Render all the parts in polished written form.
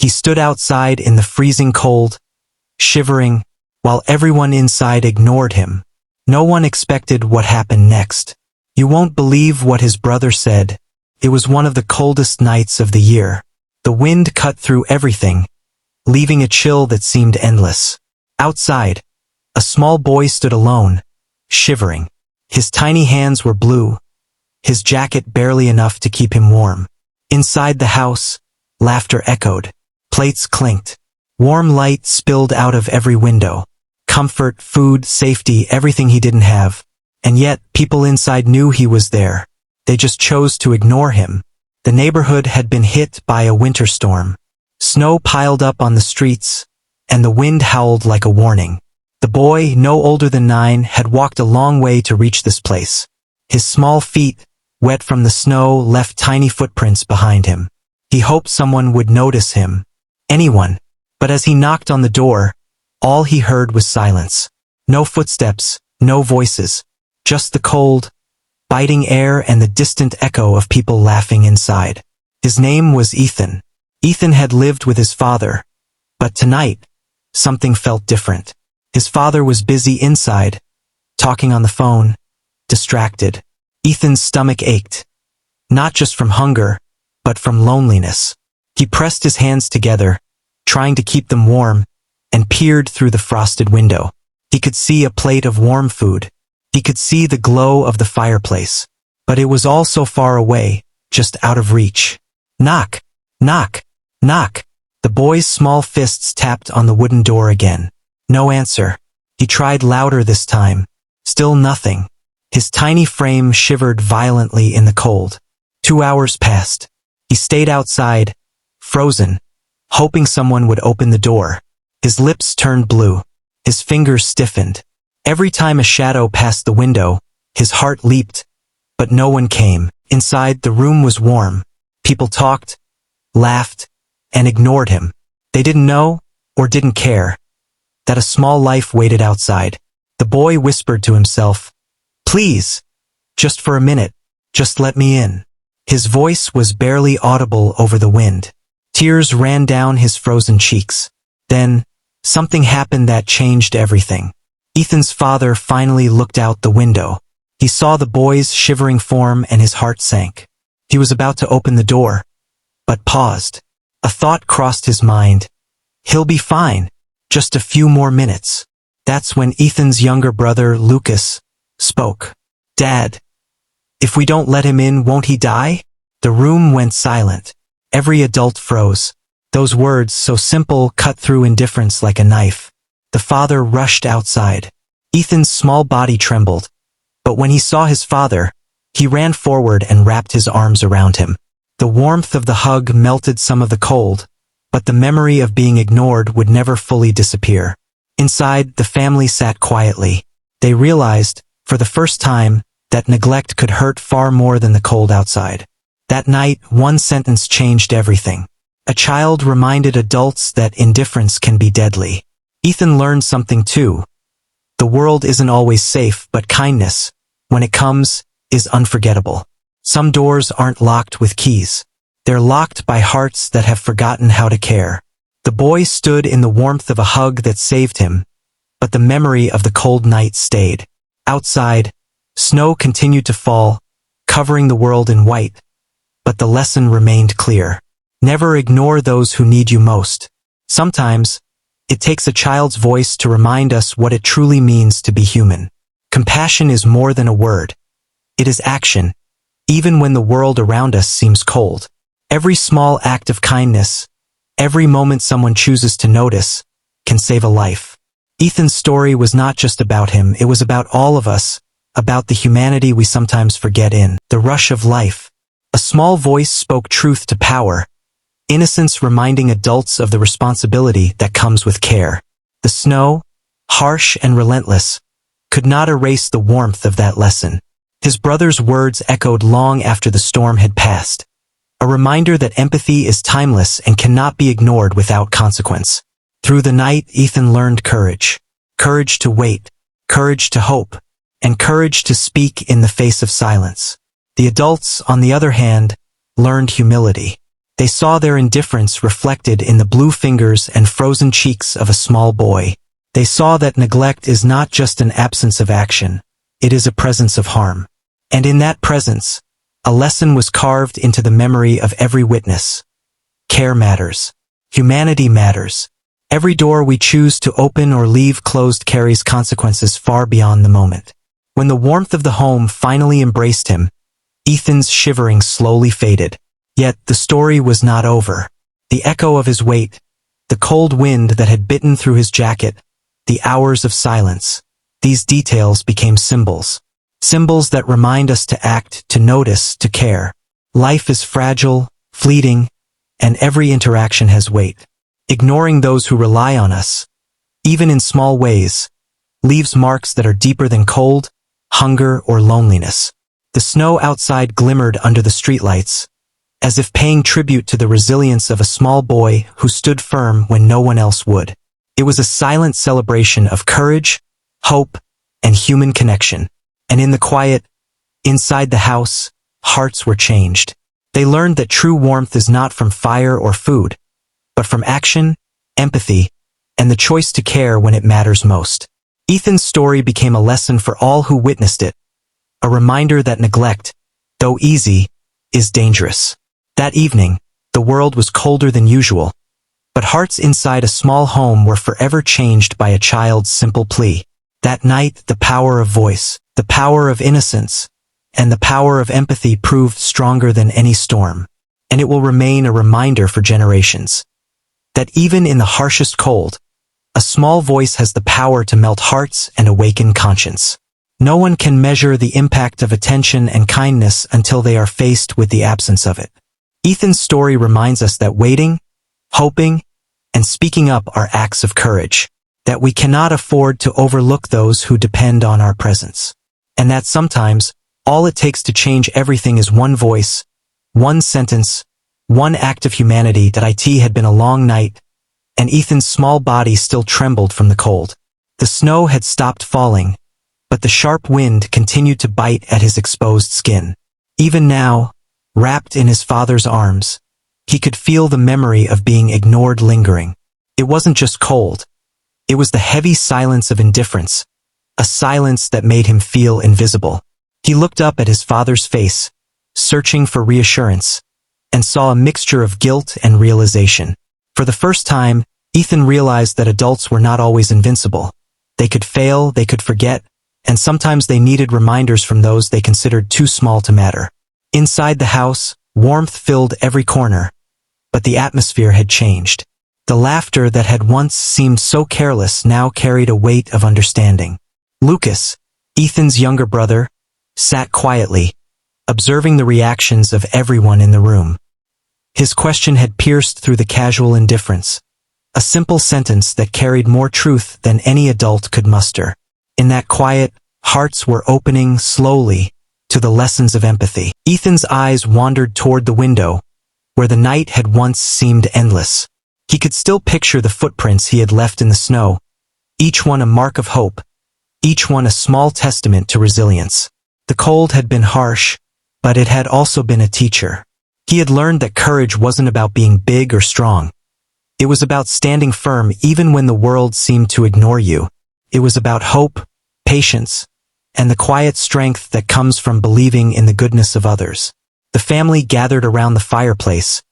He stood outside in the freezing cold, shivering, while everyone inside ignored him. No one expected what happened next. You won't believe what his brother said. It was one of the coldest nights of the year. The wind cut through everything, leaving a chill that seemed endless. Outside, a small boy stood alone, shivering. His tiny hands were blue, his jacket barely enough to keep him warm. Inside the house, laughter echoed. Plates clinked. Warm light spilled out of every window. Comfort, food, safety, everything he didn't have. And yet, people inside knew he was there. They just chose to ignore him. The neighborhood had been hit by a winter storm. Snow piled up on the streets, and the wind howled like a warning. The boy, no older than 9, had walked a long way to reach this place. His small feet, wet from the snow, left tiny footprints behind him. He hoped someone would notice him. Anyone. But as he knocked on the door, all he heard was silence. No footsteps, no voices. Just the cold, biting air and the distant echo of people laughing inside. His name was Ethan. Ethan had lived with his father. But tonight, something felt different. His father was busy inside, talking on the phone, distracted. Ethan's stomach ached. Not just from hunger, but from loneliness. He pressed his hands together, trying to keep them warm, and peered through the frosted window. He could see a plate of warm food. He could see the glow of the fireplace. But it was all so far away, just out of reach. Knock, knock, knock. The boy's small fists tapped on the wooden door again. No answer. He tried louder this time. Still nothing. His tiny frame shivered violently in the cold. 2 hours passed. He stayed outside, frozen, hoping someone would open the door. His lips turned blue. His fingers stiffened. Every time a shadow passed the window, his heart leaped. But no one came. Inside, the room was warm. People talked, laughed, and ignored him. They didn't know, or didn't care, that a small life waited outside. The boy whispered to himself, "Please, just for a minute, just let me in." His voice was barely audible over the wind. Tears ran down his frozen cheeks. Then, something happened that changed everything. Ethan's father finally looked out the window. He saw the boy's shivering form and his heart sank. He was about to open the door, but paused. A thought crossed his mind. He'll be fine. Just a few more minutes. That's when Ethan's younger brother, Lucas, spoke. "Dad, if we don't let him in, won't he die?" The room went silent. Every adult froze. Those words, so simple, cut through indifference like a knife. The father rushed outside. Ethan's small body trembled. But when he saw his father, he ran forward and wrapped his arms around him. The warmth of the hug melted some of the cold, but the memory of being ignored would never fully disappear. Inside, the family sat quietly. They realized, for the first time, that neglect could hurt far more than the cold outside. That night, one sentence changed everything. A child reminded adults that indifference can be deadly. Ethan learned something too. The world isn't always safe, but kindness, when it comes, is unforgettable. Some doors aren't locked with keys. They're locked by hearts that have forgotten how to care. The boy stood in the warmth of a hug that saved him, but the memory of the cold night stayed. Outside, snow continued to fall, covering the world in white, but the lesson remained clear. Never ignore those who need you most. Sometimes, it takes a child's voice to remind us what it truly means to be human. Compassion is more than a word. It is action, even when the world around us seems cold. Every small act of kindness, every moment someone chooses to notice, can save a life. Ethan's story was not just about him, it was about all of us, about the humanity we sometimes forget in the rush of life. A small voice spoke truth to power, innocence reminding adults of the responsibility that comes with care. The snow, harsh and relentless, could not erase the warmth of that lesson. His brother's words echoed long after the storm had passed. A reminder that empathy is timeless and cannot be ignored without consequence. Through the night, Ethan learned courage. Courage to wait, courage to hope, and courage to speak in the face of silence. The adults, on the other hand, learned humility. They saw their indifference reflected in the blue fingers and frozen cheeks of a small boy. They saw that neglect is not just an absence of action, it is a presence of harm. And in that presence, a lesson was carved into the memory of every witness. Care matters. Humanity matters. Every door we choose to open or leave closed carries consequences far beyond the moment. When the warmth of the home finally embraced him, Ethan's shivering slowly faded. Yet the story was not over. The echo of his weight, the cold wind that had bitten through his jacket, the hours of silence, these details became symbols. Symbols that remind us to act, to notice, to care. Life is fragile, fleeting, and every interaction has weight. Ignoring those who rely on us, even in small ways, leaves marks that are deeper than cold, hunger, or loneliness. The snow outside glimmered under the streetlights, as if paying tribute to the resilience of a small boy who stood firm when no one else would. It was a silent celebration of courage, hope, and human connection. And in the quiet, inside the house, hearts were changed. They learned that true warmth is not from fire or food, but from action, empathy, and the choice to care when it matters most. Ethan's story became a lesson for all who witnessed it, a reminder that neglect, though easy, is dangerous. That evening, the world was colder than usual, but hearts inside a small home were forever changed by a child's simple plea. That night, the power of voice, the power of innocence, and the power of empathy proved stronger than any storm. And it will remain a reminder for generations that even in the harshest cold, a small voice has the power to melt hearts and awaken conscience. No one can measure the impact of attention and kindness until they are faced with the absence of it. Ethan's story reminds us that waiting, hoping, and speaking up are acts of courage, that we cannot afford to overlook those who depend on our presence, and that sometimes all it takes to change everything is one voice, one sentence, one act of humanity. That it had been a long night, and Ethan's small body still trembled from the cold. The snow had stopped falling, but the sharp wind continued to bite at his exposed skin. Even now, wrapped in his father's arms, he could feel the memory of being ignored lingering. It wasn't just cold. It was the heavy silence of indifference, a silence that made him feel invisible. He looked up at his father's face, searching for reassurance, and saw a mixture of guilt and realization. For the first time, Ethan realized that adults were not always invincible. They could fail, they could forget, and sometimes they needed reminders from those they considered too small to matter. Inside the house, warmth filled every corner, but the atmosphere had changed. The laughter that had once seemed so careless now carried a weight of understanding. Lucas, Ethan's younger brother, sat quietly, observing the reactions of everyone in the room. His question had pierced through the casual indifference, a simple sentence that carried more truth than any adult could muster. In that quiet, hearts were opening slowly to the lessons of empathy. Ethan's eyes wandered toward the window, where the night had once seemed endless. He could still picture the footprints he had left in the snow, each one a mark of hope, each one a small testament to resilience. The cold had been harsh, but it had also been a teacher. He had learned that courage wasn't about being big or strong. It was about standing firm even when the world seemed to ignore you. It was about hope, patience, and the quiet strength that comes from believing in the goodness of others. The family gathered around the fireplace,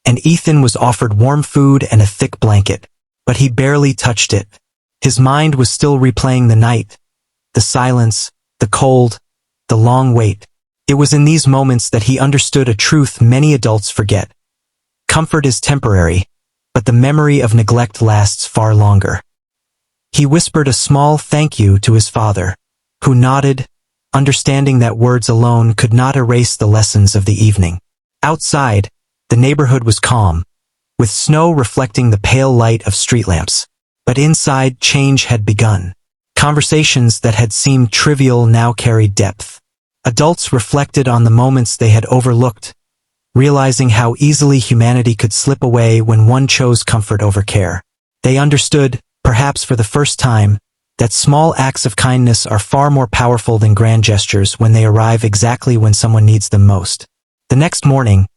and Ethan was offered warm food and a thick blanket, but he barely touched it. His mind was still replaying the night, the silence, the cold, the long wait. It was in these moments that he understood a truth many adults forget. Comfort is temporary, but the memory of neglect lasts far longer. He whispered a small thank you to his father, who nodded, understanding that words alone could not erase the lessons of the evening. Outside, the neighborhood was calm, with snow reflecting the pale light of street lamps. But inside, change had begun. Conversations that had seemed trivial now carried depth. Adults reflected on the moments they had overlooked, realizing how easily humanity could slip away when one chose comfort over care. They understood, perhaps for the first time, that small acts of kindness are far more powerful than grand gestures when they arrive exactly when someone needs them most. The next morning,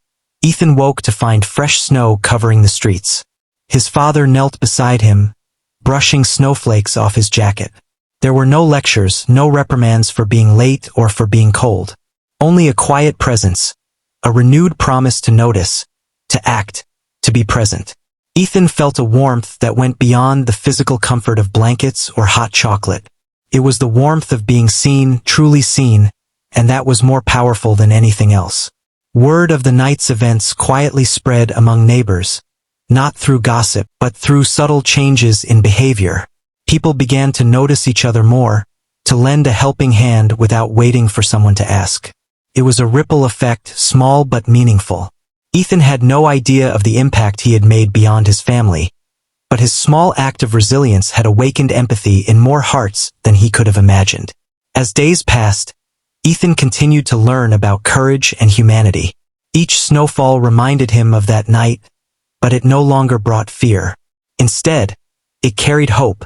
Ethan woke to find fresh snow covering the streets. His father knelt beside him, brushing snowflakes off his jacket. There were no lectures, no reprimands for being late or for being cold. Only a quiet presence, a renewed promise to notice, to act, to be present. Ethan felt a warmth that went beyond the physical comfort of blankets or hot chocolate. It was the warmth of being seen, truly seen, and that was more powerful than anything else. Word of the night's events quietly spread among neighbors, not through gossip, but through subtle changes in behavior. People began to notice each other more, to lend a helping hand without waiting for someone to ask. It was a ripple effect, small but meaningful. Ethan had no idea of the impact he had made beyond his family, but his small act of resilience had awakened empathy in more hearts than he could have imagined. As days passed, Ethan continued to learn about courage and humanity. Each snowfall reminded him of that night, but it no longer brought fear. Instead, it carried hope,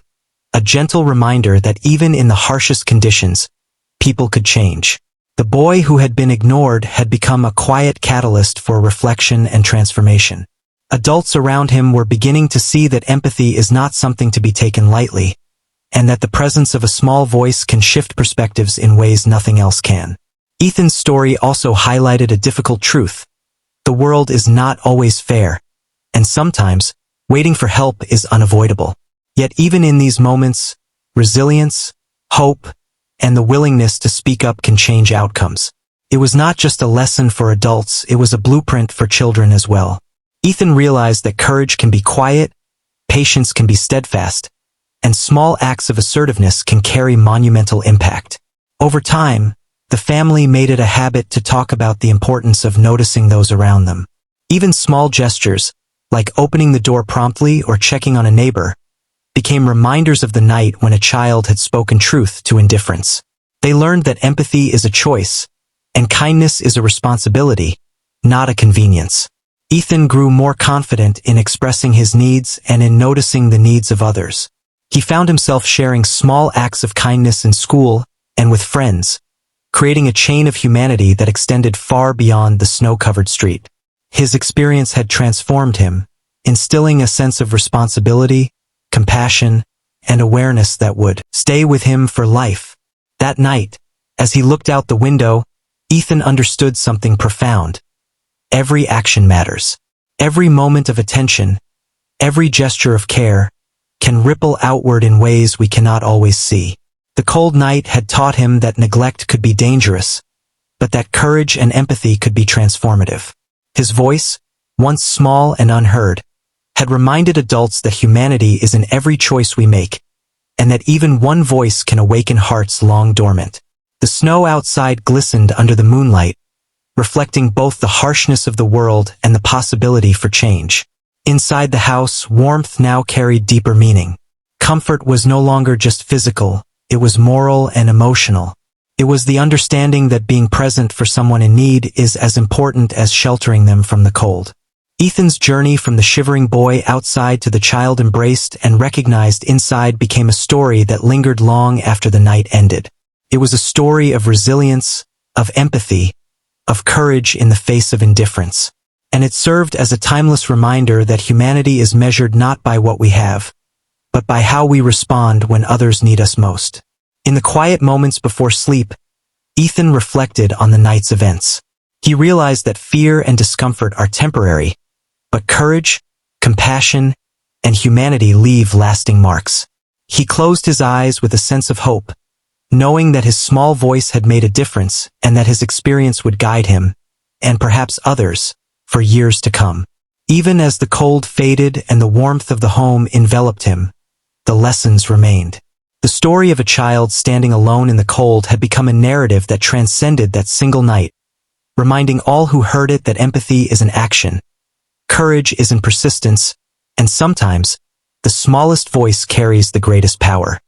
a gentle reminder that even in the harshest conditions, people could change. The boy who had been ignored had become a quiet catalyst for reflection and transformation. Adults around him were beginning to see that empathy is not something to be taken lightly, and that the presence of a small voice can shift perspectives in ways nothing else can. Ethan's story also highlighted a difficult truth. The world is not always fair, and sometimes, waiting for help is unavoidable. Yet even in these moments, resilience, hope, and the willingness to speak up can change outcomes. It was not just a lesson for adults, it was a blueprint for children as well. Ethan realized that courage can be quiet, patience can be steadfast, and small acts of assertiveness can carry monumental impact. Over time, the family made it a habit to talk about the importance of noticing those around them. Even small gestures, like opening the door promptly or checking on a neighbor, became reminders of the night when a child had spoken truth to indifference. They learned that empathy is a choice, and kindness is a responsibility, not a convenience. Ethan grew more confident in expressing his needs and in noticing the needs of others. He found himself sharing small acts of kindness in school and with friends, creating a chain of humanity that extended far beyond the snow-covered street. His experience had transformed him, instilling a sense of responsibility, compassion, and awareness that would stay with him for life. That night, as he looked out the window, Ethan understood something profound. Every action matters. Every moment of attention, every gesture of care, can ripple outward in ways we cannot always see. The cold night had taught him that neglect could be dangerous, but that courage and empathy could be transformative. His voice, once small and unheard, had reminded adults that humanity is in every choice we make, and that even one voice can awaken hearts long dormant. The snow outside glistened under the moonlight, reflecting both the harshness of the world and the possibility for change. Inside the house, warmth now carried deeper meaning. Comfort was no longer just physical, it was moral and emotional. It was the understanding that being present for someone in need is as important as sheltering them from the cold. Ethan's journey from the shivering boy outside to the child embraced and recognized inside became a story that lingered long after the night ended. It was a story of resilience, of empathy, of courage in the face of indifference. And it served as a timeless reminder that humanity is measured not by what we have, but by how we respond when others need us most. In the quiet moments before sleep, Ethan reflected on the night's events. He realized that fear and discomfort are temporary, but courage, compassion, and humanity leave lasting marks. He closed his eyes with a sense of hope, knowing that his small voice had made a difference and that his experience would guide him, and perhaps others, for years to come. Even as the cold faded and the warmth of the home enveloped him, the lessons remained. The story of a child standing alone in the cold had become a narrative that transcended that single night, reminding all who heard it that empathy is an action, courage is in persistence, and sometimes, the smallest voice carries the greatest power.